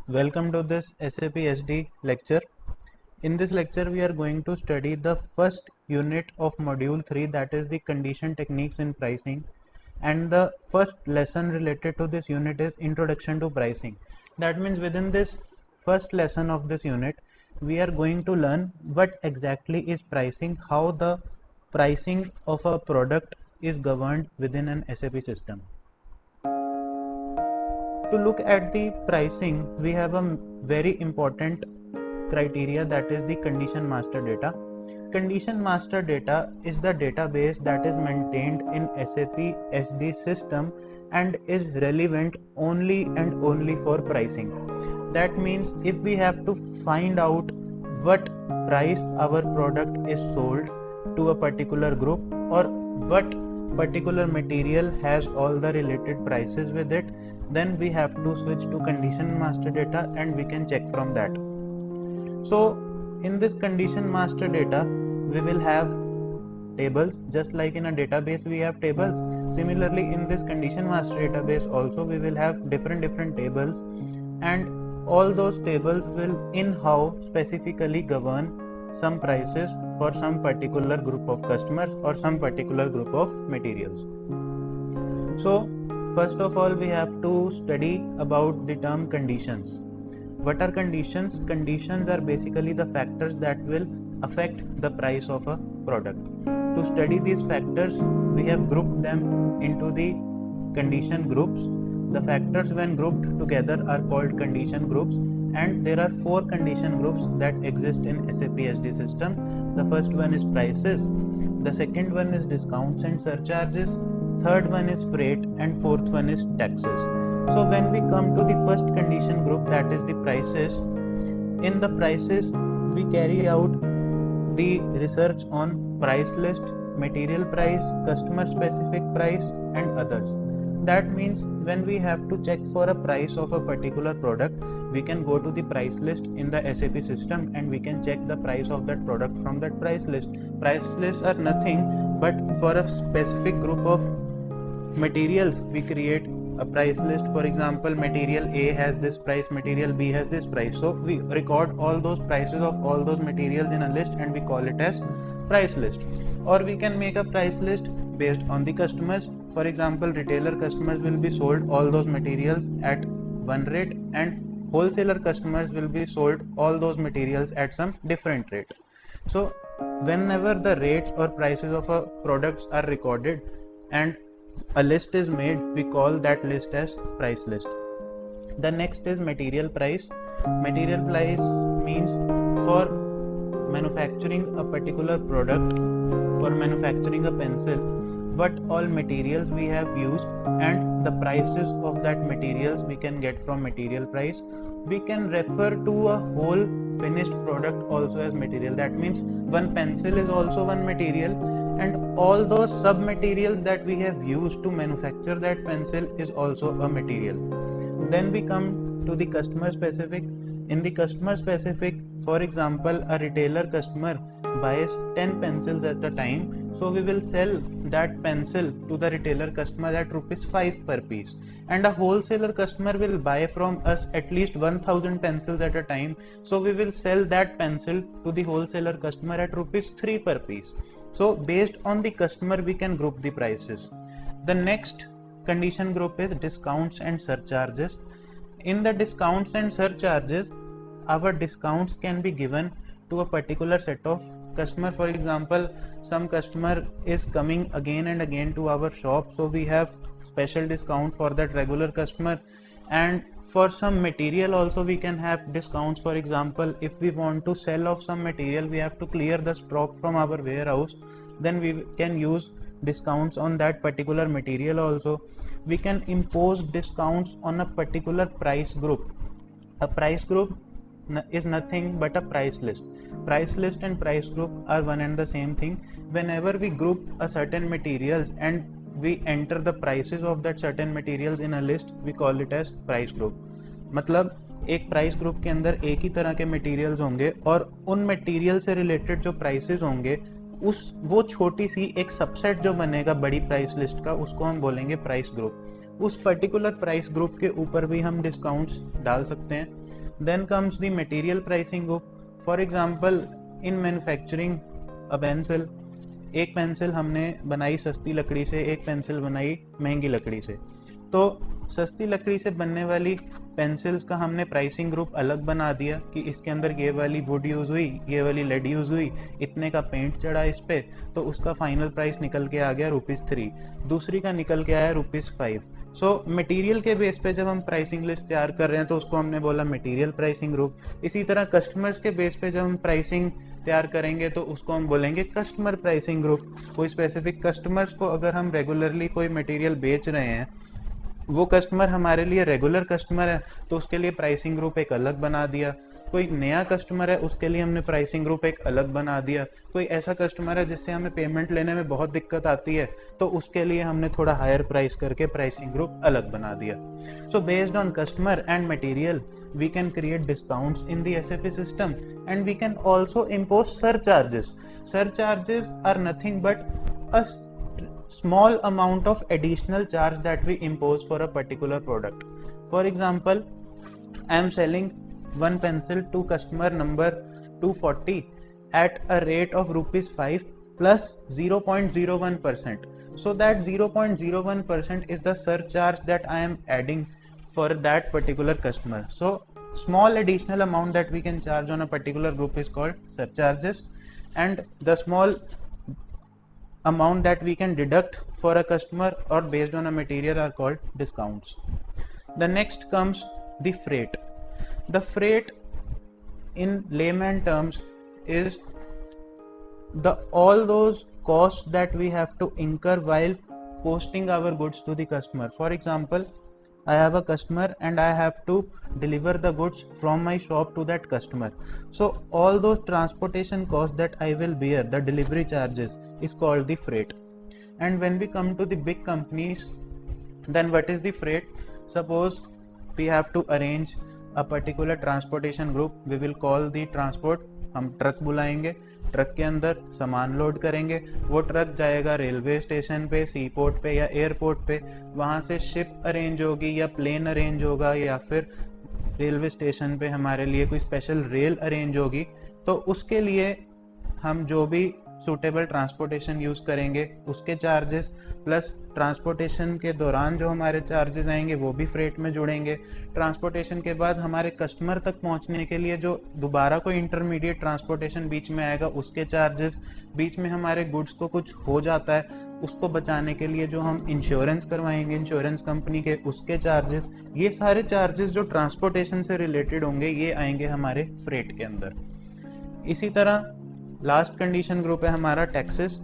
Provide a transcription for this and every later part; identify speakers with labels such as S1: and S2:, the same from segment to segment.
S1: Welcome to this SAP SD lecture. In this lecture, we are going to study the first unit of module 3, that is the condition techniques in pricing. And the first lesson related to this unit is introduction to pricing. That means within this first lesson of this unit, we are going to learn what exactly is pricing, how the pricing of a product is governed within an SAP system. To look at the pricing, we have a very important criteria, that is the condition master data. Condition master data is the database that is maintained in SAP SD system and is relevant only and only for pricing. That means if we have to find out what price our product is sold to a particular group, or what particular material has all the related prices with it, then we have to switch to condition master data and we can check from that. So in this condition master data, we will have tables. Just like in a database we have tables, similarly in this condition master database also we will have different tables, and all those tables will in-how specifically govern some prices for some particular group of customers or some particular group of materials. So first of all, we have to study about the term conditions. What are conditions? Conditions are basically the factors that will affect the price of a product. To study these factors, we have grouped them into the condition groups. The factors when grouped together are called condition groups, and there are 4 condition groups that exist in SAP SD system. The first one is prices, the second one is discounts and surcharges, third one is freight, and fourth one is taxes. So when we come to the first condition group, that is the prices, in the prices we carry out the research on price list, material price, customer specific price, and others. That means when we have to check for a price of a particular product, we can go to the price list in the SAP system and we can check the price of that product from that price list. Price lists are nothing but for a specific group of materials we create a price list. For example, material A has this price, material B has this price, so we record all those prices of all those materials in a list and we call it as price list. Or we can make a price list based on the customers. For example, retailer customers will be sold all those materials at one rate, and wholesaler customers will be sold all those materials at some different rate. So whenever the rates or prices of a products are recorded and a list is made, we call that list as price list. The next is material price. Material price means for manufacturing a particular product, for manufacturing a pencil, what all materials we have used and the prices of that materials we can get from material price. We can refer to a whole finished product also as material. That means one pencil is also one material, and all those sub materials that we have used to manufacture that pencil is also a material. Then we come to the customer specific. In the customer specific, for example, a retailer customer buys 10 pencils at a time, so we will sell that pencil to the retailer customer at ₹5 per piece, and a wholesaler customer will buy from us at least 1000 pencils at a time, so we will sell that pencil to the wholesaler customer at ₹3 per piece. So based on the customer we can group the prices. The next condition group is discounts and surcharges. In the discounts and surcharges, our discounts can be given to a particular set of customer. For example, some customer is coming again and again to our shop, so we have special discount for that regular customer. And for some material also we can have discounts. For example, if we want to sell off some material, we have to clear the stock from our warehouse, then we can use discounts on that particular material also. We can impose discounts on a particular price group. A price group is nothing but a price list. Price list and price group are one and the same thing. Whenever we group a certain materials and we enter the prices of that certain materials in a list, we call it as price group. मतलब एक price group के अंदर एक ही तरह के materials होंगे और उन मटेरियल से रिलेटेड जो प्राइसेस होंगे वो छोटी सी एक सबसेट जो बनेगा बड़ी प्राइस लिस्ट का, उसको हम बोलेंगे प्राइस ग्रुप। उस पर्टिकुलर प्राइस ग्रुप के ऊपर भी हम डिस्काउंट्स डाल सकते हैं। Then comes the material pricing group. For example in manufacturing a pencil, एक पेंसिल हमने बनाई सस्ती लकड़ी से, एक पेंसिल बनाई महंगी लकड़ी से, तो सस्ती लकड़ी से बनने वाली पेंसिल्स का हमने प्राइसिंग ग्रुप अलग बना दिया कि इसके अंदर ये वाली वुड यूज़ हुई, ये वाली लेड यूज़ हुई, इतने का पेंट चढ़ा इस पे, तो उसका फाइनल प्राइस निकल के आ गया ₹3। दूसरी का निकल के आया ₹5। सो मटेरियल के बेस पे जब हम प्राइसिंग लिस्ट तैयार कर रहे हैं तो उसको हमने बोला मटेरियल प्राइसिंग ग्रुप। इसी तरह कस्टमर्स के बेस पे जब हम प्राइसिंग तैयार करेंगे तो उसको हम बोलेंगे कस्टमर प्राइसिंग ग्रुप। कोई स्पेसिफिक कस्टमर्स को अगर हम रेगुलरली कोई मटेरियल बेच रहे हैं, वो कस्टमर हमारे लिए रेगुलर कस्टमर है, तो उसके लिए प्राइसिंग ग्रुप एक अलग बना दिया। कोई नया कस्टमर है, उसके लिए हमने प्राइसिंग ग्रुप एक अलग बना दिया। कोई ऐसा कस्टमर है जिससे हमें पेमेंट लेने में बहुत दिक्कत आती है, तो उसके लिए हमने थोड़ा हायर प्राइस करके प्राइसिंग ग्रुप अलग बना दिया। So based on customer and material we can create discounts in the SAP system, and we can also impose surcharges. Surcharges are nothing but a small amount of additional charge that we impose for a particular product. For example, I am selling one pencil to customer number 240 at a rate of ₹5 plus 0.01%. So that 0.01% is the surcharge that I am adding for that particular customer. So small additional amount that we can charge on a particular group is called surcharges, and the small amount that we can deduct for a customer or based on a material are called discounts. The next comes the freight. The freight in layman terms is all those costs that we have to incur while posting our goods to the customer. For example, I have a customer and I have to deliver the goods from my shop to that customer. So all those transportation costs that I will bear, the delivery charges, is called the freight. And when we come to the big companies, then what is the freight? Suppose we have to arrange a particular transportation group. We will call the transport, हम truck बुलाएंगे, truck के अंदर सामान load करेंगे, वो truck जाएगा railway station पे, सी port पे या एयरपोर्ट पे, वहाँ से शिप अरेंज होगी या प्लेन अरेंज होगा या फिर रेलवे स्टेशन पे हमारे लिए कोई स्पेशल रेल अरेंज होगी। तो उसके लिए हम जो भी सूटेबल ट्रांसपोर्टेशन यूज़ करेंगे उसके चार्जेस प्लस ट्रांसपोर्टेशन के दौरान जो हमारे चार्जेस आएंगे वो भी फ्रेट में जुड़ेंगे। ट्रांसपोर्टेशन के बाद हमारे कस्टमर तक पहुंचने के लिए जो दोबारा कोई इंटरमीडिएट ट्रांसपोर्टेशन बीच में आएगा उसके चार्जेस, बीच में हमारे गुड्स को कुछ हो जाता है उसको बचाने के लिए जो हम इंश्योरेंस करवाएंगे इंश्योरेंस कंपनी के, उसके चार्जेस, ये सारे चार्जेस जो ट्रांसपोर्टेशन से रिलेटेड होंगे ये आएंगे हमारे फ्रेट के अंदर। इसी तरह लास्ट कंडीशन ग्रुप है हमारा टैक्सेस।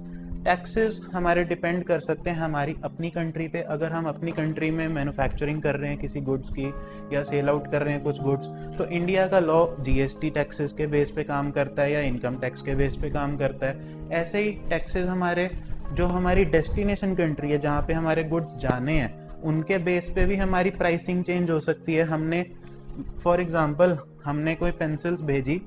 S1: टैक्सेस हमारे डिपेंड कर सकते हैं हमारी अपनी कंट्री पे। अगर हम अपनी कंट्री में मैन्युफैक्चरिंग कर रहे हैं किसी गुड्स की या सेल आउट कर रहे हैं कुछ गुड्स, तो इंडिया का लॉ जीएसटी टैक्सेस के बेस पे काम करता है या इनकम टैक्स के बेस पे काम करता है। ऐसे ही टैक्सेस हमारे जो हमारी डेस्टिनेशन कंट्री है जहाँ पे हमारे गुड्स जाने हैं उनके बेस पे भी हमारी प्राइसिंग चेंज हो सकती है। हमने फॉर एग्जांपल हमने कोई पेंसिल्स भेजी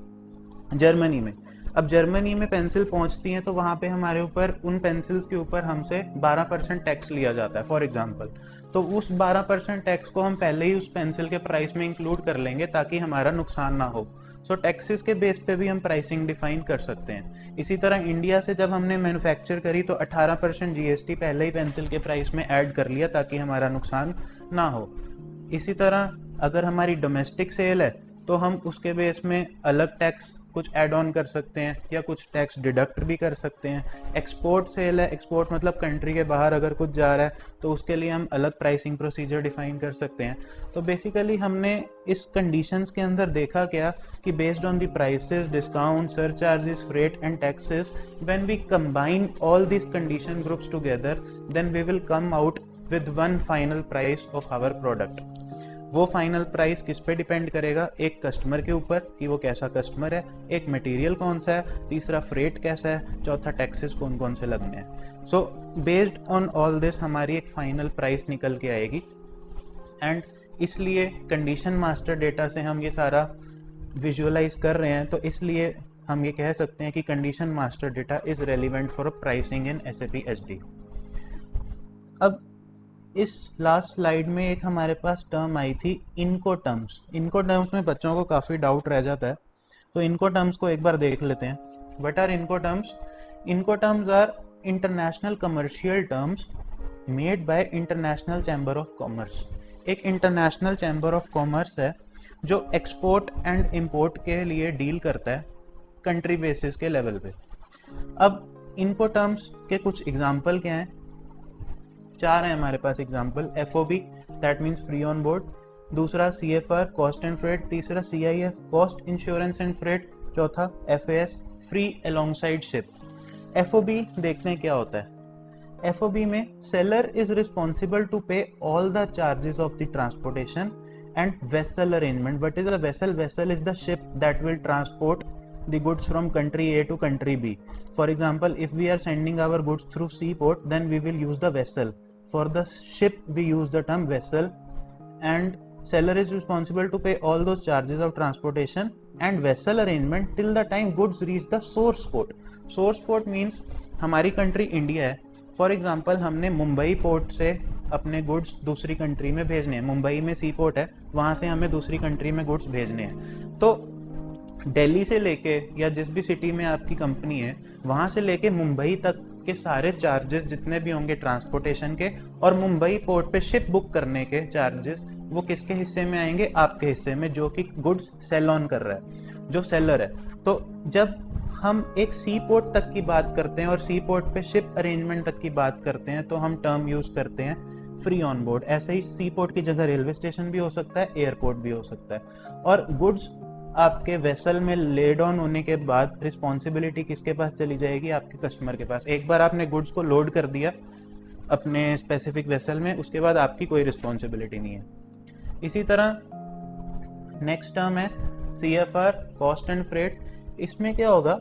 S1: जर्मनी में, अब जर्मनी में पेंसिल पहुंचती हैं तो वहाँ पे हमारे ऊपर उन पेंसिल्स के ऊपर हमसे 12% टैक्स लिया जाता है फॉर एग्जांपल। तो उस 12% टैक्स को हम पहले ही उस पेंसिल के प्राइस में इंक्लूड कर लेंगे ताकि हमारा नुकसान ना हो। सो टैक्सेस के बेस पे भी हम प्राइसिंग डिफाइन कर सकते हैं। इसी तरह इंडिया से जब हमने मैन्युफैक्चर करी तो 18% जीएसटी पहले ही पेंसिल के प्राइस में ऐड कर लिया ताकि हमारा नुकसान ना हो। इसी तरह अगर हमारी डोमेस्टिक सेल है तो हम उसके बेस में अलग टैक्स कुछ ऐड ऑन कर सकते हैं या कुछ टैक्स डिडक्ट भी कर सकते हैं। एक्सपोर्ट सेल है, एक्सपोर्ट मतलब कंट्री के बाहर अगर कुछ जा रहा है तो उसके लिए हम अलग प्राइसिंग प्रोसीजर डिफाइन कर सकते हैं। तो बेसिकली हमने इस कंडीशंस के अंदर देखा क्या कि based on the prices, discount, surcharges, freight and taxes, when we combine all this condition groups together then we will come out with one final price of our product. वो final price किस पे depend करेगा? एक customer के ऊपर कि वो कैसा कस्टमर है, एक मटेरियल कौन सा है, तीसरा फ्रेट कैसा है, चौथा टैक्सेस कौन कौन से लगने हैं। So based on all this हमारी एक फाइनल प्राइस निकल के आएगी। एंड इसलिए कंडीशन मास्टर डेटा से हम ये सारा विजुअलाइज कर रहे हैं, तो इसलिए हम ये कह सकते हैं कि condition master data is relevant for pricing in SAP SD। अब इस लास्ट स्लाइड में एक हमारे पास टर्म आई थी इनको टर्म्स। इनको टर्म्स में बच्चों को काफ़ी डाउट रह जाता है, तो इनको टर्म्स को एक बार देख लेते हैं। What are Incoterms? Incoterms are International Commercial Terms made by International Chamber of Commerce. एक इंटरनेशनल चैम्बर ऑफ कॉमर्स है जो एक्सपोर्ट एंड इंपोर्ट के लिए डील करता है कंट्री बेसिस के लेवल पे। अब इनको टर्म्स के कुछ एग्जाम्पल क्या हैं? 4 हैं हमारे पास example. FOB that means free on board, दूसरा CFR कॉस्ट एंड फ्रेट, तीसरा CIF cost insurance and freight, चौथा FAS free alongside ship. FOB देखते हैं क्या होता है। FOB में seller is responsible to pay all the charges of the transportation and vessel arrangement. What is a vessel? Vessel is the ship that will transport the goods from country A to country B. For example, if we are sending our goods through seaport, then we will use the vessel. For the ship, we use the term vessel, and seller is responsible to pay all those charges of transportation and vessel arrangement till the time goods reach the source port. Source port means हमारी country India है। For example हमने Mumbai port से अपने goods दूसरी country में भेजने हैं। मुंबई में सी पोर्ट है, वहाँ से हमें दूसरी कंट्री में गुड्स भेजने हैं। तो दिल्ली से लेके या जिस भी सिटी में आपकी कंपनी है, वहाँ से लेके मुंबई तक के सारे चार्जेस जितने भी होंगे ट्रांसपोर्टेशन के और मुंबई पोर्ट पे शिप बुक करने के चार्जेस, वो किसके हिस्से में आएंगे? आपके हिस्से में, जो कि गुड्स सेल ऑन कर रहा है, जो सेलर है। तो जब हम एक सी पोर्ट तक की बात करते हैं और सी पोर्ट पे शिप अरेंजमेंट तक की बात करते हैं, तो हम टर्म यूज करते हैं फ्री ऑन बोर्ड। ऐसे ही सी पोर्ट की जगह रेलवे स्टेशन भी हो सकता है, एयरपोर्ट भी हो सकता है। और गुड्स आपके वेसल में लेड ऑन होने के बाद रिस्पॉन्सिबिलिटी किसके पास चली जाएगी? आपके कस्टमर के पास। एक बार आपने गुड्स को लोड कर दिया अपने स्पेसिफिक वेसल में, उसके बाद आपकी कोई रिस्पॉन्सिबिलिटी नहीं है। इसी तरह नेक्स्ट टर्म है CFR कॉस्ट एंड फ्रेट। इसमें क्या होगा?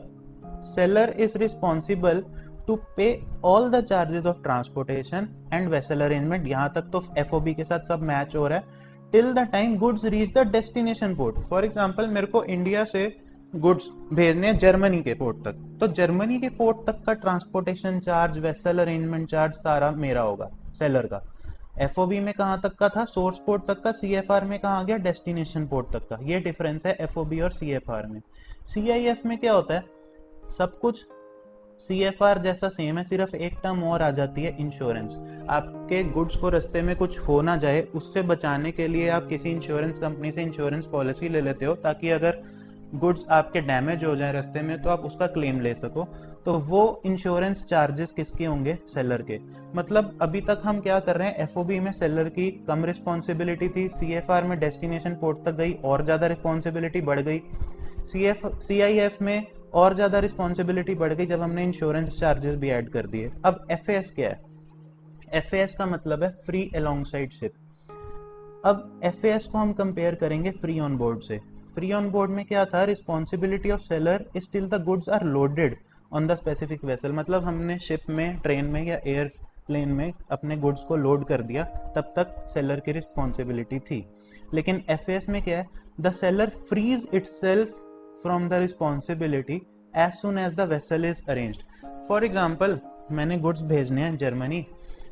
S1: सेलर इज रिस्पॉन्सिबल टू पे all the charges of transportation and vessel arrangement. यहाँ तक तो FOB के साथ सब मैच हो रहा है। Till the time goods reach the destination port. For example मेरे को इंडिया से गुड्स भेजने हैं जर्मनी के पोर्ट तक, तो जर्मनी के पोर्ट तक का transportation charge, vessel arrangement charge सारा मेरा होगा, सेलर का। FOB में कहाँ तक का था? सोर्स पोर्ट तक का। CFR में कहाँ गया? डेस्टिनेशन पोर्ट तक का। ये डिफरेंस है FOB और CFR में। CIF में क्या होता है? सब कुछ CFR जैसा सेम है, सिर्फ एक टर्म और आ जाती है, इंश्योरेंस। आपके गुड्स को रास्ते में कुछ हो ना जाए, उससे बचाने के लिए आप किसी इंश्योरेंस कंपनी से इंश्योरेंस पॉलिसी ले लेते हो, ताकि अगर गुड्स आपके डैमेज हो जाए रास्ते में तो आप उसका क्लेम ले सको। तो वो इंश्योरेंस चार्जेस किसके होंगे? सेलर के। मतलब अभी तक हम क्या कर रहे हैं? FOB में सेलर की कम रिस्पॉन्सिबिलिटी थी, CFR में डेस्टिनेशन पोर्ट तक गई और ज़्यादा रिस्पॉन्सिबिलिटी बढ़ गई, CIF में और ज़्यादा रिस्पॉन्सिबिलिटी बढ़ गई जब हमने इंश्योरेंस चार्जेस भी ऐड कर दिए। अब FAS क्या है? FAS का मतलब है फ्री अलोंगसाइड शिप। अब FAS को हम कंपेयर करेंगे फ्री ऑन बोर्ड से। फ्री ऑन बोर्ड में क्या था? Responsibility of seller is till the goods are loaded on the specific vessel. मतलब हमने शिप में, ट्रेन में या एयरप्लेन में अपने गुड्स को लोड कर दिया, तब तक सेलर की रिस्पॉन्सिबिलिटी थी। लेकिन FAS में क्या है? The seller frees itself from the responsibility as soon as the vessel is arranged. For example, मैंने गुड्स भेजने हैं जर्मनी,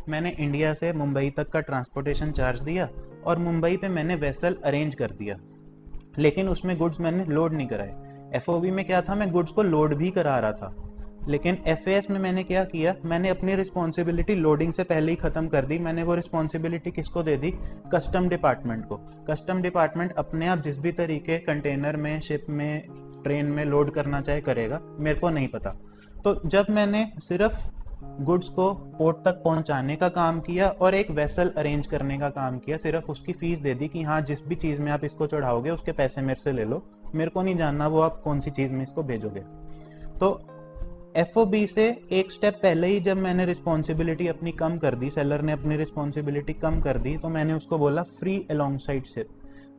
S1: मैंने इंडिया से मुंबई तक का ट्रांसपोर्टेशन चार्ज दिया और मुंबई पे मैंने वेसल अरेंज कर दिया, लेकिन उसमें गुड्स मैंने लोड नहीं कराए। FOB में क्या था? मैं गुड्स को लोड भी करा रहा था। लेकिन FAS में मैंने क्या किया? मैंने अपनी रिस्पॉन्सिबिलिटी लोडिंग से पहले ही ख़त्म कर दी। मैंने वो रिस्पॉन्सिबिलिटी किसको दे दी? कस्टम डिपार्टमेंट को। कस्टम डिपार्टमेंट अपने आप जिस भी तरीके कंटेनर में, शिप में, ट्रेन में लोड करना चाहे करेगा, मेरे को नहीं पता। तो जब मैंने सिर्फ गुड्स को पोर्ट तक पहुंचाने का काम किया और एक वेसल अरेंज करने का काम किया, सिर्फ उसकी फीस दे दी कि हाँ जिस भी चीज़ में आप इसको चढ़ाओगे उसके पैसे मेरे से ले लो, मेरे को नहीं जानना वो आप कौन सी चीज़ में इसको भेजोगे। तो FOB से एक स्टेप पहले ही जब मैंने रिस्पॉन्सिबिलिटी अपनी कम कर दी, सेलर ने अपनी रिस्पॉन्सिबिलिटी कम कर दी, तो मैंने उसको बोला free alongside ship.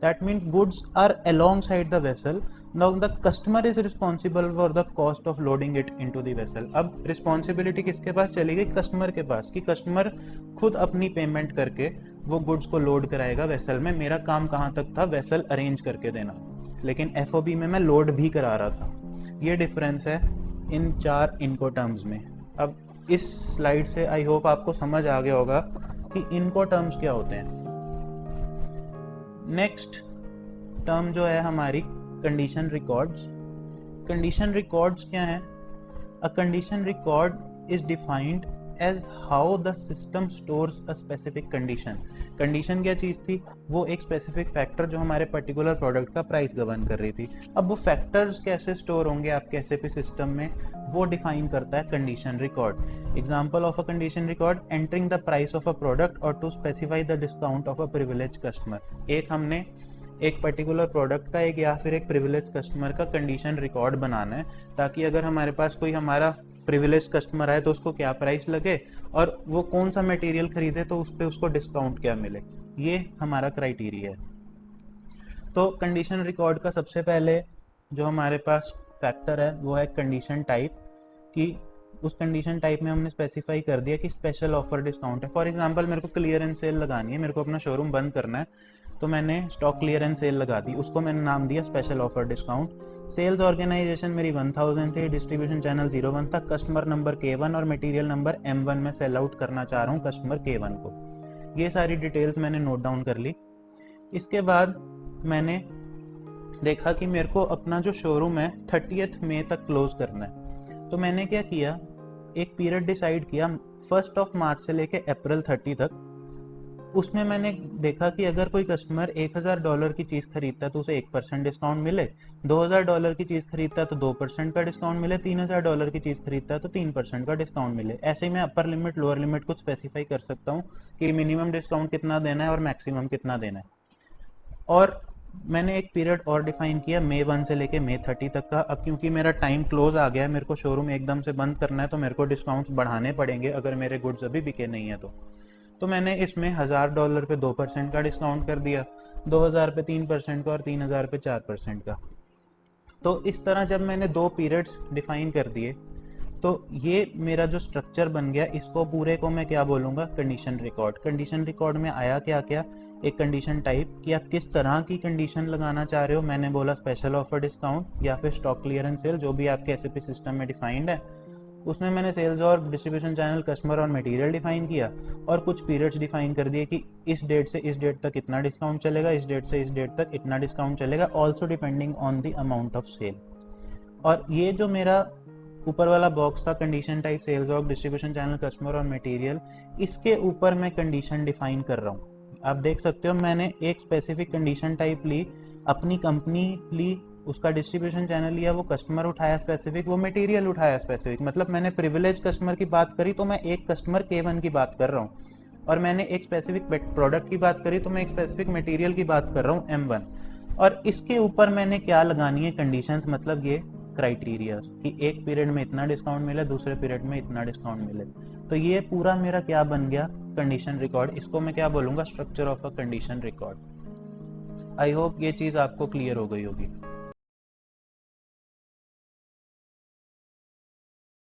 S1: That means goods are alongside the vessel, now the customer is responsible for the cost of loading it into the vessel. अब रिस्पॉन्सिबिलिटी किसके पास चली गई? कस्टमर के पास, कि कस्टमर खुद अपनी पेमेंट करके वो गुड्स को लोड कराएगा वेसल में। मेरा काम कहाँ तक था? वेसल अरेंज करके देना। लेकिन FOB में मैं लोड भी करा रहा था। ये डिफरेंस है इन 4 इनको टर्म्स में। अब इस स्लाइड से आई होप आपको समझ आ गया होगा कि इनको टर्म्स क्या होते हैं। नेक्स्ट टर्म जो है हमारी कंडीशन रिकॉर्ड्स। कंडीशन रिकॉर्ड्स क्या हैं? A condition record is defined as how the system stores a specific condition. Condition क्या चीज़ थी? वो एक स्पेसिफिक फैक्टर जो हमारे पर्टिकुलर प्रोडक्ट का प्राइस गवर्न कर रही थी। अब वो फैक्टर्स कैसे स्टोर होंगे आपके एसएपी सिस्टम में, वो डिफाइन करता है condition record. Example of a condition record, entering the price of a product और to specify the discount of a privilege customer. एक हमने एक पर्टिकुलर प्रोडक्ट का एक या फिर एक प्रिविलेज कस्टमर का कंडीशन रिकॉर्ड बनाना है, ताकि अगर हमारे पास कोई हमारा प्रिविलेज कस्टमर आए तो उसको क्या प्राइस लगे और वो कौन सा मटेरियल खरीदे तो उस पर उसको डिस्काउंट क्या मिले। ये हमारा क्राइटेरिया है। तो कंडीशन रिकॉर्ड का सबसे पहले जो हमारे पास फैक्टर है वो है कंडीशन टाइप, कि उस कंडीशन टाइप में हमने स्पेसिफाई कर दिया कि स्पेशल ऑफर डिस्काउंट है। फॉर एग्जांपल मेरे को क्लियरेंस सेल लगानी है, मेरे को अपना शोरूम बंद करना है, तो मैंने स्टॉक क्लियरेंस सेल लगा दी, उसको मैंने नाम दिया special offer discount. Sales organization मेरी 1000 थी, डिस्ट्रीब्यूशन चैनल 01 था, कस्टमर नंबर K1 और मटेरियल नंबर M1 में सेल आउट करना चाह रहा हूँ कस्टमर K1 को। ये सारी डिटेल्स मैंने नोट डाउन कर ली। इसके बाद मैंने देखा कि मेरे को अपना जो शोरूम है 30 मई तक क्लोज करना है, तो मैंने क्या किया, एक पीरियड डिसाइड किया 1 मार्च से लेके अप्रैल 30 तक। उसमें मैंने देखा कि अगर कोई कस्टमर $1000 की चीज़ खरीदता है तो उसे 1% डिस्काउंट मिले, $2000 की चीज़ खरीदता है तो 2% का डिस्काउंट मिले, $3000 की चीज़ खरीदता है तो 3% का डिस्काउंट मिले। ऐसे ही मैं अपर लिमिट लोअर लिमिट कुछ स्पेसिफाई कर सकता हूँ कि मिनिमम डिस्काउंट कितना देना है और मैक्सिमम कितना देना है। और मैंने एक पीरियड और डिफाइन किया May 1 से लेके May 30 तक का। अब क्योंकि मेरा टाइम क्लोज आ गया है, मेरे को शोरूम एकदम से बंद करना है, तो मेरे को डिस्काउंट्स बढ़ाने पड़ेंगे अगर मेरे गुड्स अभी बिके नहीं है तो मैंने इसमें $1000 पे 2% का डिस्काउंट कर दिया, 2000 पे 3% का और 3000 पे 4% का। तो इस तरह जब मैंने 2 पीरियड्स डिफाइन कर दिए तो ये मेरा जो स्ट्रक्चर बन गया, इसको पूरे को मैं क्या बोलूँगा, कंडीशन रिकॉर्ड। कंडीशन रिकॉर्ड में आया क्या क्या, एक कंडीशन टाइप कि आप किस तरह की कंडीशन लगाना चाह रहे हो। मैंने बोला स्पेशल ऑफर डिस्काउंट या फिर स्टॉक क्लियरेंस सेल, जो भी आपके एसएपी सिस्टम में डिफाइंड है। उसमें मैंने सेल्स और डिस्ट्रीब्यूशन चैनल, कस्टमर और मटेरियल डिफाइन किया और कुछ पीरियड्स डिफाइन कर दिए कि इस डेट से इस डेट तक इतना डिस्काउंट चलेगा, इस डेट से इस डेट तक इतना डिस्काउंट चलेगा, also depending on the amount of sale. और ये जो मेरा ऊपर वाला बॉक्स था condition type, sales off, distribution channel, customer और मटेरियल, इसके ऊपर मैं कंडीशन डिफाइन कर रहा हूँ। आप देख सकते हो मैंने एक स्पेसिफिक कंडीशन टाइप ली, अपनी कंपनी ली, उसका डिस्ट्रीब्यूशन चैनल लिया, वो कस्टमर उठाया स्पेसिफिक, वो मटेरियल उठाया स्पेसिफिक। मतलब मैंने प्रिविलेज कस्टमर की बात करी तो मैं एक कस्टमर K1 की बात कर रहा हूँ, और मैंने एक स्पेसिफिक प्रोडक्ट की बात करी तो मैं एक स्पेसिफिक मटेरियल की बात कर रहा हूँ M1। और इसके ऊपर मैंने क्या लगानी है कंडीशंस, मतलब ये क्राइटेरिया कि एक पीरियड में इतना डिस्काउंट मिले, दूसरे पीरियड में इतना डिस्काउंट मिले। तो ये पूरा मेरा क्या बन गया, कंडीशन रिकॉर्ड। इसको मैं क्या बोलूँगा, structure of a condition record. I hope ये चीज़ आपको क्लियर हो गई होगी।